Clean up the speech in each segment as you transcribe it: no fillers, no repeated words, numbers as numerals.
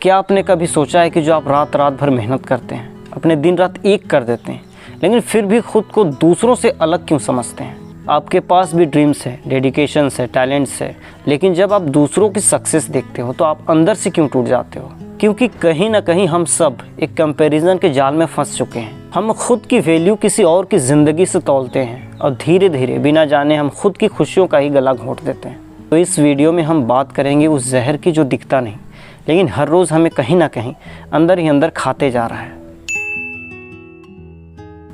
क्या आपने कभी सोचा है कि जो आप रात रात भर मेहनत करते हैं, अपने दिन रात एक कर देते हैं, लेकिन फिर भी खुद को दूसरों से अलग क्यों समझते हैं? आपके पास भी ड्रीम्स है, डेडिकेशंस है, टैलेंट्स है, लेकिन जब आप दूसरों की सक्सेस देखते हो तो आप अंदर से क्यों टूट जाते हो? क्योंकि कहीं ना कहीं हम सब एक कंपैरिजन के जाल में फंस चुके हैं। हम खुद की वैल्यू किसी और की ज़िंदगी से तौलते हैं और धीरे धीरे बिना जाने हम खुद की खुशियों का ही गला घोंट देते हैं। तो इस वीडियो में हम बात करेंगे उस जहर की जो दिखता नहीं, लेकिन हर रोज़ हमें कहीं ना कहीं अंदर ही अंदर खाते जा रहा है।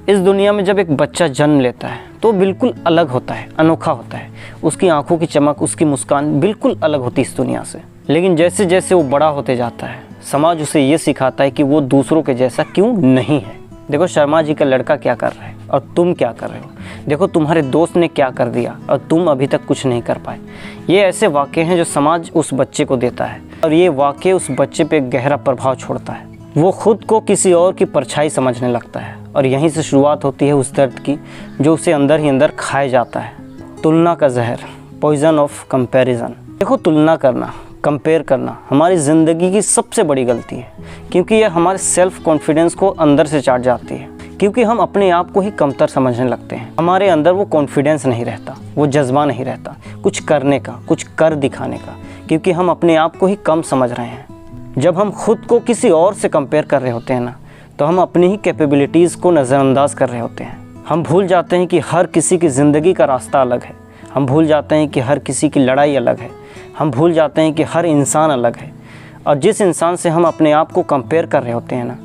इस दुनिया में जब एक बच्चा जन्म लेता है तो बिल्कुल अलग होता है, अनोखा होता है। उसकी आंखों की चमक, उसकी मुस्कान बिल्कुल अलग होती है इस दुनिया से। लेकिन जैसे जैसे वो बड़ा होते जाता है, समाज उसे ये सिखाता है कि वो दूसरों के जैसा क्यों नहीं है। देखो शर्मा जी का लड़का क्या कर रहा है और तुम क्या कर रहे हो। देखो तुम्हारे दोस्त ने क्या कर दिया और तुम अभी तक कुछ नहीं कर पाए। ये ऐसे वाक़े हैं जो समाज उस बच्चे को देता है और ये वाक़े उस बच्चे पे गहरा प्रभाव छोड़ता है। वो खुद को किसी और की परछाई समझने लगता है और यहीं से शुरुआत होती है उस दर्द की जो उसे अंदर ही अंदर खाया जाता है। तुलना का जहर, पॉइजन ऑफ कंपैरिजन। देखो तुलना करना, कंपेयर करना हमारी ज़िंदगी की सबसे बड़ी गलती है, क्योंकि यह हमारे सेल्फ कॉन्फिडेंस को अंदर से चाट जाती है। क्योंकि हम अपने आप को ही कमतर समझने लगते हैं। हमारे अंदर वो कॉन्फिडेंस नहीं रहता, वो जज्बा नहीं रहता कुछ करने का, कुछ कर दिखाने का, क्योंकि हम अपने आप को ही कम समझ रहे हैं। जब हम खुद को किसी और से कंपेयर कर रहे होते हैं ना, तो हम अपनी ही कैपेबिलिटीज़ को नज़रअंदाज कर रहे होते हैं। हम भूल जाते हैं कि हर किसी की ज़िंदगी का रास्ता अलग है। हम भूल जाते हैं कि हर किसी की लड़ाई अलग है। हम भूल जाते हैं कि हर इंसान अलग है। और जिस इंसान से हम अपने आप को कंपेयर कर रहे होते हैं ना,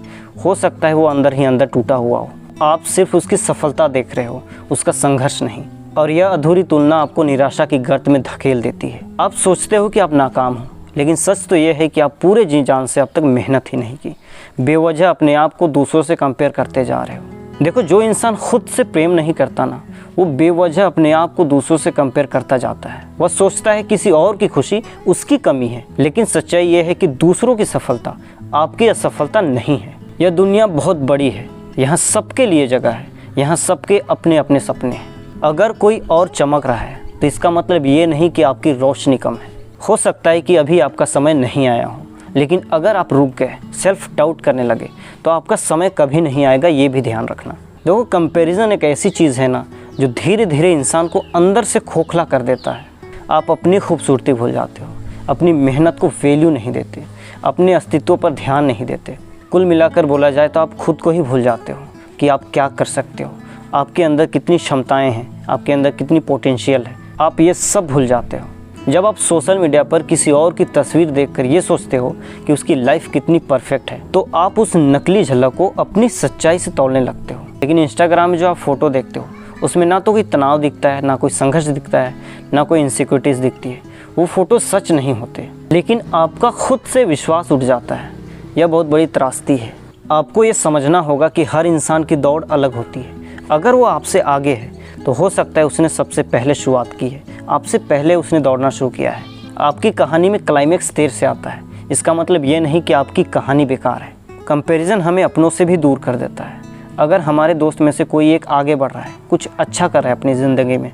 हो सकता है वो अंदर ही अंदर टूटा हुआ हो। आप सिर्फ उसकी सफलता देख रहे हो, उसका संघर्ष नहीं। और यह अधूरी तुलना आपको निराशा की गर्त में धकेल देती है। आप सोचते हो कि आप नाकाम हो, लेकिन सच तो यह है कि आप पूरे जी जान से अब तक मेहनत ही नहीं की। बेवजह अपने आप को दूसरों से कंपेयर करते जा रहे हो। देखो जो इंसान खुद से प्रेम नहीं करता ना, वो बेवजह अपने आप को दूसरों से कंपेयर करता जाता है। वह सोचता है किसी और की खुशी उसकी कमी है, लेकिन सच्चाई यह है कि दूसरों की सफलता आपकी असफलता नहीं है। यह दुनिया बहुत बड़ी है, यहाँ सबके लिए जगह है, यहाँ सबके अपने अपने सपने हैं। अगर कोई और चमक रहा है तो इसका मतलब ये नहीं कि आपकी रोशनी कम है। हो सकता है कि अभी आपका समय नहीं आया हो, लेकिन अगर आप रुक गए, सेल्फ डाउट करने लगे, तो आपका समय कभी नहीं आएगा, ये भी ध्यान रखना। देखो कंपैरिजन एक ऐसी चीज़ है ना जो धीरे धीरे इंसान को अंदर से खोखला कर देता है। आप अपनी खूबसूरती भूल जाते हो, अपनी मेहनत को वैल्यू नहीं देते, अपने अस्तित्व पर ध्यान नहीं देते। कुल मिलाकर बोला जाए तो आप खुद को ही भूल जाते हो कि आप क्या कर सकते हो, आपके अंदर कितनी क्षमताएं हैं, आपके अंदर कितनी पोटेंशियल है। आप ये सब भूल जाते हो। जब आप सोशल मीडिया पर किसी और की तस्वीर देखकर ये सोचते हो कि उसकी लाइफ कितनी परफेक्ट है, तो आप उस नकली झलक को अपनी सच्चाई से तौलने लगते हो। लेकिन इंस्टाग्राम में जो आप फ़ोटो देखते हो उसमें ना तो कोई तनाव दिखता है, ना कोई संघर्ष दिखता है, ना कोई इनसिक्योरिटीज़ दिखती है। वो फ़ोटो सच नहीं होते, लेकिन आपका खुद से विश्वास उठ जाता है। यह बहुत बड़ी त्रासदी है। आपको ये समझना होगा कि हर इंसान की दौड़ अलग होती है। अगर वो आपसे आगे है तो हो सकता है उसने सबसे पहले शुरुआत की है, आपसे पहले उसने दौड़ना शुरू किया है। आपकी कहानी में क्लाइमेक्स देर से आता है, इसका मतलब ये नहीं कि आपकी कहानी बेकार है। कंपैरिजन हमें अपनों से भी दूर कर देता है। अगर हमारे दोस्त में से कोई एक आगे बढ़ रहा है, कुछ अच्छा कर रहा है अपनी ज़िंदगी में,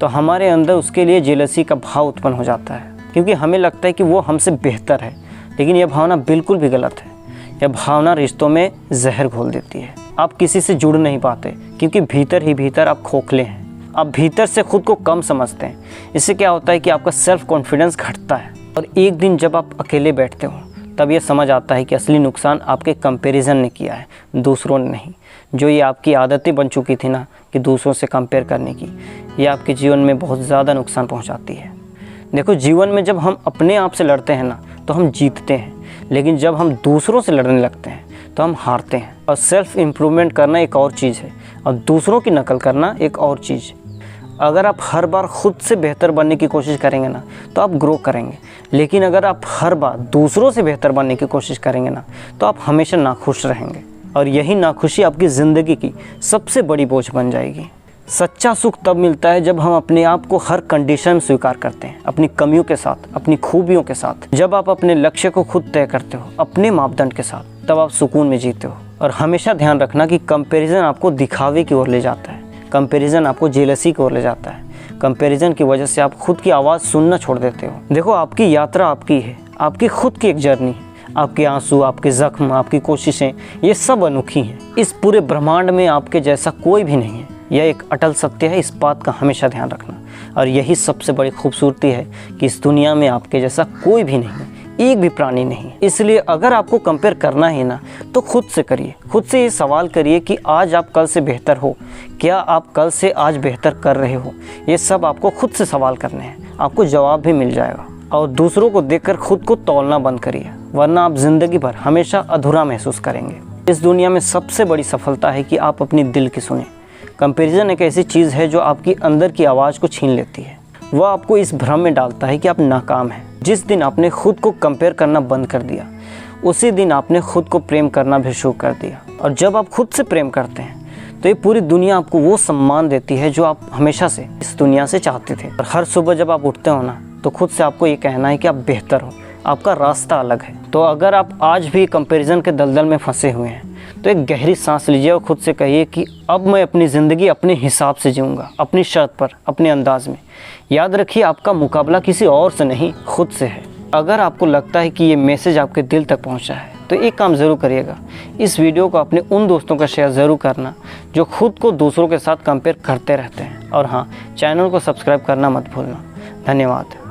तो हमारे अंदर उसके लिए जेलसी का भाव उत्पन्न हो जाता है, क्योंकि हमें लगता है कि वो हमसे बेहतर है। लेकिन यह भावना बिल्कुल भी गलत है। यह भावना रिश्तों में जहर घोल देती है। आप किसी से जुड़ नहीं पाते क्योंकि भीतर ही भीतर आप खोखले हैं। आप भीतर से खुद को कम समझते हैं। इससे क्या होता है कि आपका सेल्फ कॉन्फिडेंस घटता है और एक दिन जब आप अकेले बैठते हो तब यह समझ आता है कि असली नुकसान आपके कंपैरिजन ने किया है, दूसरों ने नहीं। जो ये आपकी आदतें बन चुकी थी ना कि दूसरों से कंपेयर करने की, ये आपके जीवन में बहुत ज़्यादा नुकसान पहुंचाती है। देखो जीवन में जब हम अपने आप से लड़ते हैं ना तो हम जीतते हैं, लेकिन जब हम दूसरों से लड़ने लगते हैं तो हम हारते हैं। और सेल्फ इम्प्रूवमेंट करना एक और चीज़ है और दूसरों की नकल करना एक और चीज़। अगर आप हर बार खुद से बेहतर बनने की कोशिश करेंगे ना तो आप ग्रो करेंगे, लेकिन अगर आप हर बार दूसरों से बेहतर बनने की कोशिश करेंगे ना तो आप हमेशा नाखुश रहेंगे। और यही नाखुशी आपकी ज़िंदगी की सबसे बड़ी बोझ बन जाएगी। सच्चा सुख तब मिलता है जब हम अपने आप को हर कंडीशन में स्वीकार करते हैं, अपनी कमियों के साथ, अपनी खूबियों के साथ। जब आप अपने लक्ष्य को खुद तय करते हो अपने मापदंड के साथ, तब आप सुकून में जीते हो। और हमेशा ध्यान रखना कि कंपैरिजन आपको दिखावे की ओर ले जाता है, कंपैरिजन आपको जेलसी की ओर ले जाता है। कंपैरिजन की वजह से आप खुद की आवाज़ सुनना छोड़ देते हो। देखो आपकी यात्रा आपकी है, आपकी खुद की एक जर्नी। आपके आंसू, आपके ज़ख्म, आपकी कोशिशें, ये सब अनोखी हैं। इस पूरे ब्रह्मांड में आपके जैसा कोई भी नहीं है। यह एक अटल सत्य है, इस बात का हमेशा ध्यान रखना। और यही सबसे बड़ी खूबसूरती है कि इस दुनिया में आपके जैसा कोई भी नहीं है, एक भी प्राणी नहीं। इसलिए अगर आपको कंपेयर करना है ना, तो खुद से करिए। खुद से ये सवाल करिए कि आज आप कल से बेहतर हो, क्या आप कल से आज बेहतर कर रहे हो। ये सब आपको खुद से सवाल करने हैं, आपको जवाब भी मिल जाएगा। और दूसरों को देखकर खुद को तौलना बंद करिए, वरना आप ज़िंदगी भर हमेशा अधूरा महसूस करेंगे। इस दुनिया में सबसे बड़ी सफलता है कि आप अपनी दिल की सुने। कंपैरिजन एक ऐसी चीज़ है जो आपकी अंदर की आवाज़ को छीन लेती है। वह आपको इस भ्रम में डालता है कि आप नाकाम हैं। जिस दिन आपने खुद को कंपेयर करना बंद कर दिया, उसी दिन आपने खुद को प्रेम करना भी शुरू कर दिया। और जब आप खुद से प्रेम करते हैं तो ये पूरी दुनिया आपको वो सम्मान देती है जो आप हमेशा से इस दुनिया से चाहते थे। और हर सुबह जब आप उठते हो ना, तो खुद से आपको ये कहना है कि आप बेहतर हो, आपका रास्ता अलग है। तो अगर आप आज भी कंपैरिजन के दलदल में फंसे हुए हैं, तो एक गहरी सांस लीजिए और खुद से कहिए कि अब मैं अपनी ज़िंदगी अपने हिसाब से जीऊँगा, अपनी शर्त पर, अपने अंदाज में। याद रखिए, आपका मुकाबला किसी और से नहीं, खुद से है। अगर आपको लगता है कि ये मैसेज आपके दिल तक पहुंचा है, तो एक काम ज़रूर करिएगा, इस वीडियो को अपने उन दोस्तों का शेयर ज़रूर करना जो खुद को दूसरों के साथ कंपेयर करते रहते हैं। और हाँ, चैनल को सब्सक्राइब करना मत भूलना। धन्यवाद।